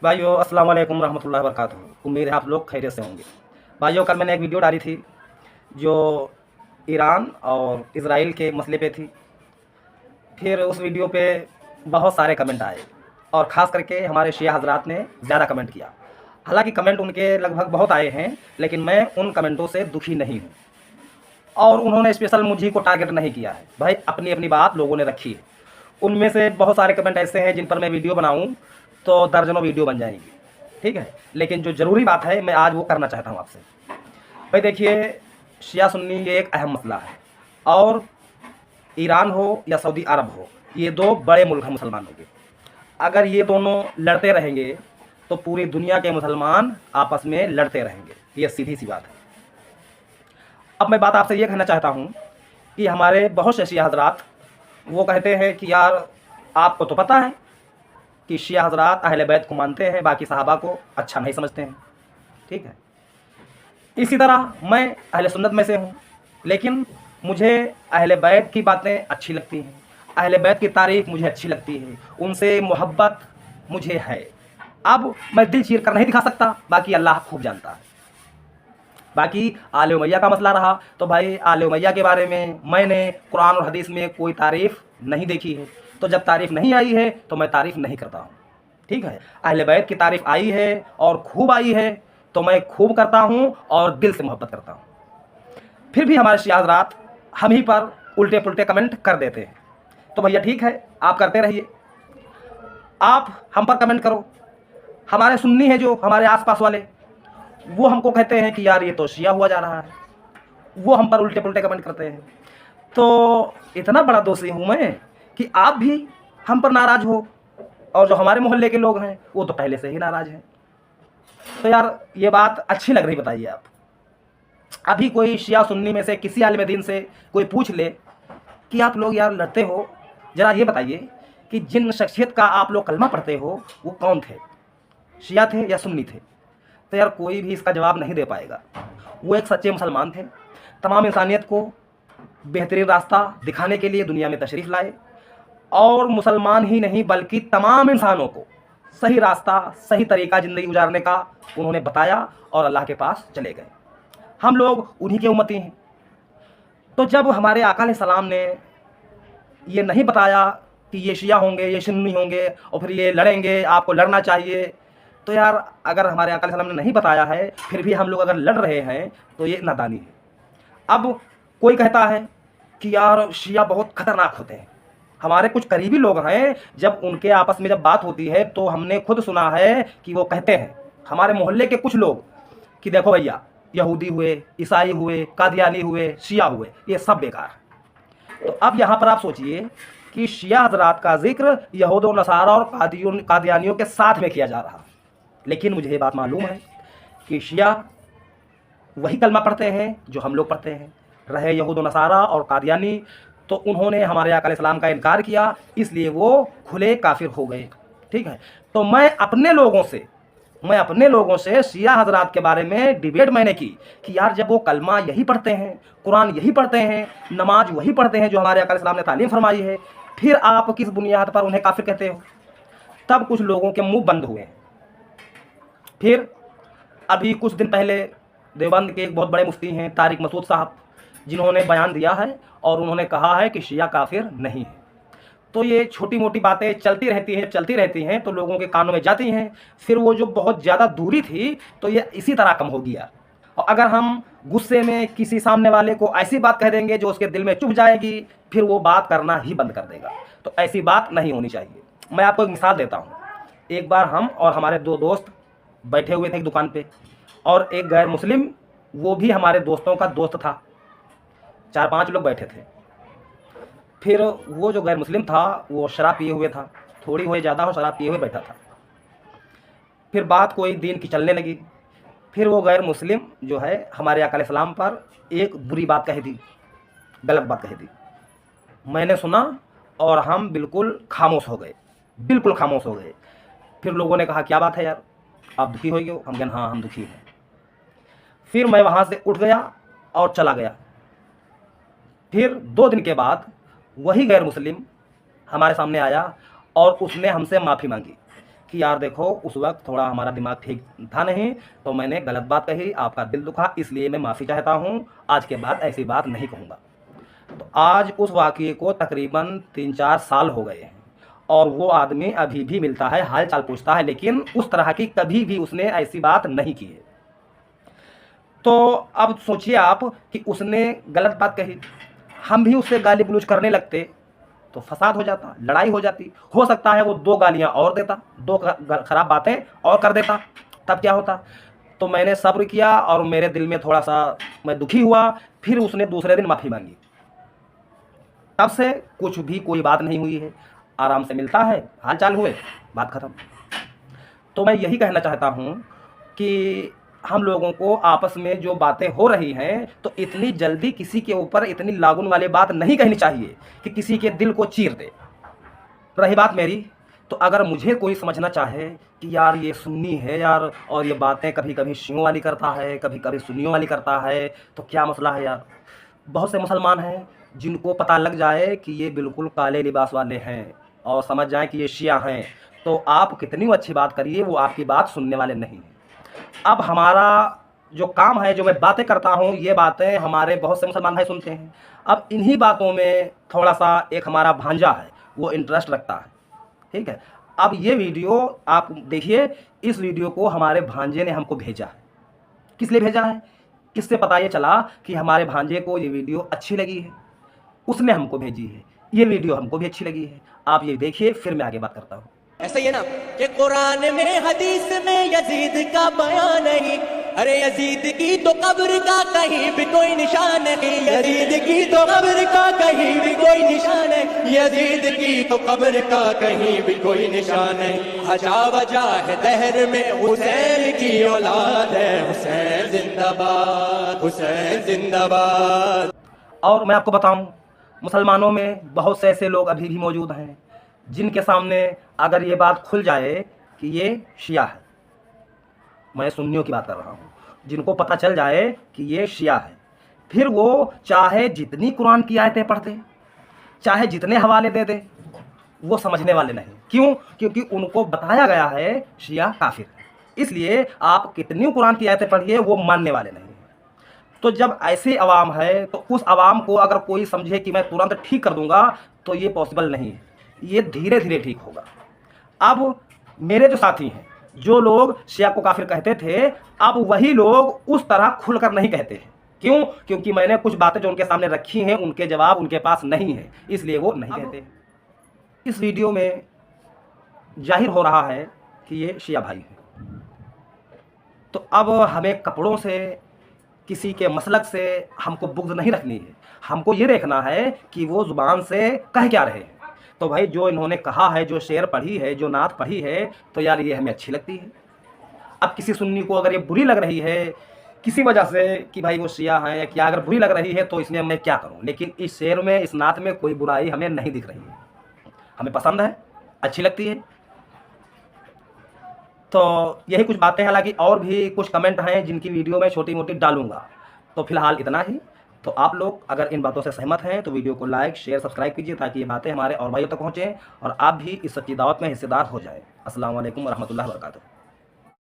भाइयों अस्सलाम वालेकुम रहमतुल्लाहि व बरकातुहू। उम्मीद है आप लोग खैरियत से होंगे। भाइयों कल मैंने एक वीडियो डाली थी जो ईरान और इज़राइल के मसले पे थी। फिर उस वीडियो पे बहुत सारे कमेंट आए और ख़ास करके हमारे शिया हज़रात ने ज़्यादा कमेंट किया। हालांकि कमेंट उनके लगभग बहुत आए हैं, लेकिन मैं उन कमेंटों से दुखी नहीं हूँ और उन्होंने स्पेशल मुझे को टारगेट नहीं किया है। भाई अपनी अपनी बात लोगों ने रखी है। उनमें से बहुत सारे कमेंट ऐसे हैं जिन पर मैं वीडियो बनाऊं तो दर्जनों वीडियो बन जाएंगी, ठीक है। लेकिन जो ज़रूरी बात है मैं आज वो करना चाहता हूं आपसे। भाई देखिए, शिया सुन्नी ये एक अहम मसला है और ईरान हो या सऊदी अरब हो, ये दो बड़े मुल्क हैं मुसलमानों के। अगर ये दोनों लड़ते रहेंगे तो पूरी दुनिया के मुसलमान आपस में लड़ते रहेंगे, ये सीधी सी बात है। अब मैं बात आपसे ये कहना चाहता हूँ कि हमारे बहुत से शिया हज़रात वो कहते हैं कि यार आपको तो पता है कि शिया हज़रात अहले बैत को मानते हैं, बाकी सहाबा को अच्छा नहीं समझते हैं, ठीक है। इसी तरह मैं अहले सुन्नत में से हूँ, लेकिन मुझे अहले बैत की बातें अच्छी लगती हैं, अहले बैत की तारीफ़ मुझे अच्छी लगती है, उनसे मोहब्बत मुझे है। अब मैं दिल चीर कर नहीं दिखा सकता, बाकी अल्लाह खूब जानता है। बाकी आले उमैया का मसला रहा तो भाई आले उमैया के बारे में मैंने कुरान और हदीस में कोई तारीफ़ नहीं देखी है, तो जब तारीफ़ नहीं आई है तो मैं तारीफ़ नहीं करता हूँ, ठीक है। अहले बैत की तारीफ़ आई है और खूब आई है तो मैं खूब करता हूँ और दिल से मोहब्बत करता हूँ। फिर भी हमारे शिया हज़रात हम ही पर उल्टे पुल्टे कमेंट कर देते हैं, तो भैया ठीक है, आप करते रहिए, आप हम पर कमेंट करो। हमारे सुन्नी हैं जो हमारे आसपास वाले, वो हमको कहते हैं कि यार ये तो शिया हुआ जा रहा है, वो हम पर उल्टे पुल्टे कमेंट करते हैं। तो इतना बड़ा दोषी हूँ मैं कि आप भी हम पर नाराज़ हो, और जो हमारे मोहल्ले के लोग हैं वो तो पहले से ही नाराज़ हैं। तो यार ये बात अच्छी लग रही, बताइए आप। अभी कोई शिया सुन्नी में से किसी आलिम दीन से कोई पूछ ले कि आप लोग यार लड़ते हो, ज़रा ये बताइए कि जिन शख्सियत का आप लोग कलमा पढ़ते हो वो कौन थे, शिया थे या सुन्नी थे? तो यार कोई भी इसका जवाब नहीं दे पाएगा। वो एक सच्चे मुसलमान थे, तमाम इंसानियत को बेहतरीन रास्ता दिखाने के लिए दुनिया में तशरीफ़ लाए, और मुसलमान ही नहीं बल्कि तमाम इंसानों को सही रास्ता, सही तरीका ज़िंदगी गुजारने का उन्होंने बताया और अल्लाह के पास चले गए। हम लोग उन्हीं के उम्मती हैं। तो जब हमारे आका अलैहिस्सलाम ने ये नहीं बताया कि ये शिया होंगे, ये सुन्नी होंगे और फिर ये लड़ेंगे, आपको लड़ना चाहिए, तो यार अगर हमारे आका अलैहिस्सलाम ने नहीं बताया है फिर भी हम लोग अगर लड़ रहे हैं तो ये नादानी है। अब कोई कहता है कि यार शिया बहुत ख़तरनाक होते हैं। हमारे कुछ करीबी लोग हैं, जब उनके आपस में जब बात होती है तो हमने खुद सुना है कि वो कहते हैं, हमारे मोहल्ले के कुछ लोग, कि देखो भैया यहूदी हुए, ईसाई हुए, कादियानी हुए, शिया हुए, ये सब बेकार है। तो अब यहाँ पर आप सोचिए कि शिया हज़रात का जिक्र यहूद और नसारा और कादियानियों के साथ में किया जा रहा, लेकिन मुझे ये बात मालूम है कि शिया वही कलमा पढ़ते हैं जो हम लोग पढ़ते हैं। रहे यहूद और नसारा और कादियानी तो उन्होंने हमारे आका अलैहिस्सलाम का इनकार किया, इसलिए वो खुले काफिर हो गए, ठीक है। तो मैं अपने लोगों से शिया हज़रात के बारे में डिबेट मैंने की कि यार जब वो कलमा यही पढ़ते हैं, कुरान यही पढ़ते हैं, नमाज वही पढ़ते हैं जो हमारे आका अलैहिस्सलाम ने तालीम फरमाई है, फिर आप किस बुनियाद पर उन्हें काफिर कहते हो? तब कुछ लोगों के मुंह बंद हुए हैं। फिर अभी कुछ दिन पहले देवबंद के एक बहुत बड़े मुफ्ती हैं तारिक मसूद साहब, जिन्होंने बयान दिया है और उन्होंने कहा है कि शिया काफिर नहीं है। तो ये छोटी मोटी बातें चलती रहती हैं तो लोगों के कानों में जाती हैं, फिर वो जो बहुत ज़्यादा दूरी थी तो ये इसी तरह कम हो गया। और अगर हम गुस्से में किसी सामने वाले को ऐसी बात कह देंगे जो उसके दिल में चुभ जाएगी, फिर वो बात करना ही बंद कर देगा। तो ऐसी बात नहीं होनी चाहिए। मैं आपको एक मिसाल देता हूँ। एक बार हम और हमारे दो दोस्त बैठे हुए थे एक दुकान पे, और एक गैर मुस्लिम, वो भी हमारे दोस्तों का दोस्त था, 4-5 लोग बैठे थे। फिर वो जो गैर मुस्लिम था वो शराब पिए हुए था, थोड़ी हो ज़्यादा हो, शराब पिए हुए बैठा था। फिर बात कोई दीन की चलने लगी। फिर वो गैर मुस्लिम जो है हमारे आका अलैहिस्सलाम पर एक बुरी बात कह दी, गलत बात कह दी। मैंने सुना और हम बिल्कुल खामोश हो गए, बिल्कुल खामोश हो गए। फिर लोगों ने कहा क्या बात है यार, आप दुखी हो गए? हम कहें हाँ हम दुखी हैं। फिर मैं वहाँ से उठ गया और चला गया। फिर 2 दिन के बाद वही गैर मुस्लिम हमारे सामने आया और उसने हमसे माफ़ी मांगी कि यार देखो उस वक्त थोड़ा हमारा दिमाग ठीक था नहीं, तो मैंने गलत बात कही, आपका दिल दुखा, इसलिए मैं माफ़ी चाहता हूँ, आज के बाद ऐसी बात नहीं कहूँगा। तो आज उस वाक़ये को तकरीबन 3-4 साल हो गए हैं और वो आदमी अभी भी मिलता है, हाल चाल पूछता है, लेकिन उस तरह की कभी भी उसने ऐसी बात नहीं की है। तो अब सोचिए आप कि उसने गलत बात कही, हम भी उससे गाली गलौज करने लगते तो फसाद हो जाता, लड़ाई हो जाती। हो सकता है वो 2 गालियाँ और देता, 2 खराब बातें और कर देता, तब क्या होता? तो मैंने सब्र किया और मेरे दिल में थोड़ा-सा मैं दुखी हुआ, फिर उसने दूसरे दिन माफ़ी माँगी। तब से कुछ भी कोई बात नहीं हुई है, आराम से मिलता है, हाल-चाल हुए, बात खत्म। तो मैं यही कहना चाहता हूँ कि हम लोगों को आपस में जो बातें हो रही हैं, तो इतनी जल्दी किसी के ऊपर इतनी लागुन वाली बात नहीं कहनी चाहिए कि किसी के दिल को चीर दे। रही बात मेरी, तो अगर मुझे कोई समझना चाहे कि यार ये सुन्नी है यार और ये बातें कभी-कभी शियों वाली करता है, कभी-कभी सुन्नियों वाली करता है, तो क्या मसला है यार? बहुत से मुसलमान हैं जिनको पता लग जाए कि ये बिल्कुल काले लिबास वाले हैं और समझ जाएँ कि ये शिया हैं, तो आप कितनी अच्छी बात करिए, वो आपकी बात सुनने वाले नहीं हैं। अब हमारा जो काम है, जो मैं बातें करता हूँ, ये बातें हमारे बहुत से मुसलमान भाई सुनते हैं। अब इन्हीं बातों में थोड़ा-सा एक हमारा भांजा है, वो इंटरेस्ट रखता है, ठीक है? अब ये वीडियो आप देखिए, इस वीडियो को हमारे भांजे ने हमको भेजा है। किस लिए भेजा है? किससे पता ये चला कि हमारे भांजे को ये वीडियो अच्छी लगी है, उसने हमको भेजी है। ये वीडियो हमको भी अच्छी लगी है। आप ये देखिए, फिर मैं आगे बात करता हूँ। ऐसा ही है ना कि कुरान में हदीस में यजीद का बयान नहीं, अरे यजीद की तो कब्र का कहीं भी कोई निशान नहीं, यजीद की तो कब्र का कहीं भी कोई निशान नहीं, यजीद की तो कब्र का कहीं भी कोई निशान नहीं। हजा वजा है दहर में हुसैन की औलाद है, हुसैन जिंदाबाद, हुसैन जिंदाबाद। और मैं आपको बताऊं, मुसलमानों में बहुत से ऐसे लोग अभी भी मौजूद हैं जिनके सामने अगर ये बात खुल जाए कि ये शिया है, मैं सुन्नियों की बात कर रहा हूँ, जिनको पता चल जाए कि ये शिया है, फिर वो चाहे जितनी कुरान की आयतें पढ़ दे, चाहे जितने हवाले दे दे, वो समझने वाले नहीं। क्यों? क्योंकि उनको बताया गया है शिया काफिर है, इसलिए आप कितनी कुरान की आयतें पढ़िए, वो मानने वाले नहीं। तो जब ऐसे अवाम है, तो उस अवाम को अगर कोई समझे कि मैं तुरंत ठीक कर दूंगा, तो ये पॉसिबल नहीं है, ये धीरे धीरे ठीक होगा। अब मेरे जो साथी हैं, जो लोग शिया को काफिर कहते थे, अब वही लोग उस तरह खुलकर नहीं कहते हैं। क्यों? क्योंकि मैंने कुछ बातें जो उनके सामने रखी हैं, उनके जवाब उनके पास नहीं है, इसलिए वो नहीं कहते। इस वीडियो में जाहिर हो रहा है कि ये शिया भाई है। तो अब हमें कपड़ों से, किसी के मसलक से हमको बुग़्ज़ नहीं रखनी है, हमको ये देखना है कि वो ज़ुबान से कह क्या रहे हैं। तो भाई जो इन्होंने कहा है, जो शेर पढ़ी है, जो नात पढ़ी है, तो यार ये हमें अच्छी लगती है। अब किसी सुन्नी को अगर ये बुरी लग रही है किसी वजह से कि भाई वो शिया हैं या क्या, अगर बुरी लग रही है तो इसमें मैं क्या करूं, लेकिन इस शेर में, इस नात में कोई बुराई हमें नहीं दिख रही है, हमें पसंद है, अच्छी लगती है। तो यही कुछ बातें हैं, हालांकि और भी कुछ कमेंट हैं जिनकी वीडियो में छोटी मोटी डालूंगा। तो फिलहाल इतना ही। तो आप लोग अगर इन बातों से सहमत हैं तो वीडियो को लाइक, शेयर, सब्सक्राइब कीजिए ताकि ये बातें हमारे और भाइयों तक पहुँचें और आप भी इस सच्ची दावत में हिस्सेदार हो जाएं। अस्सलाम वालेकुम व रहमतुल्लाहि व बरकातुहू।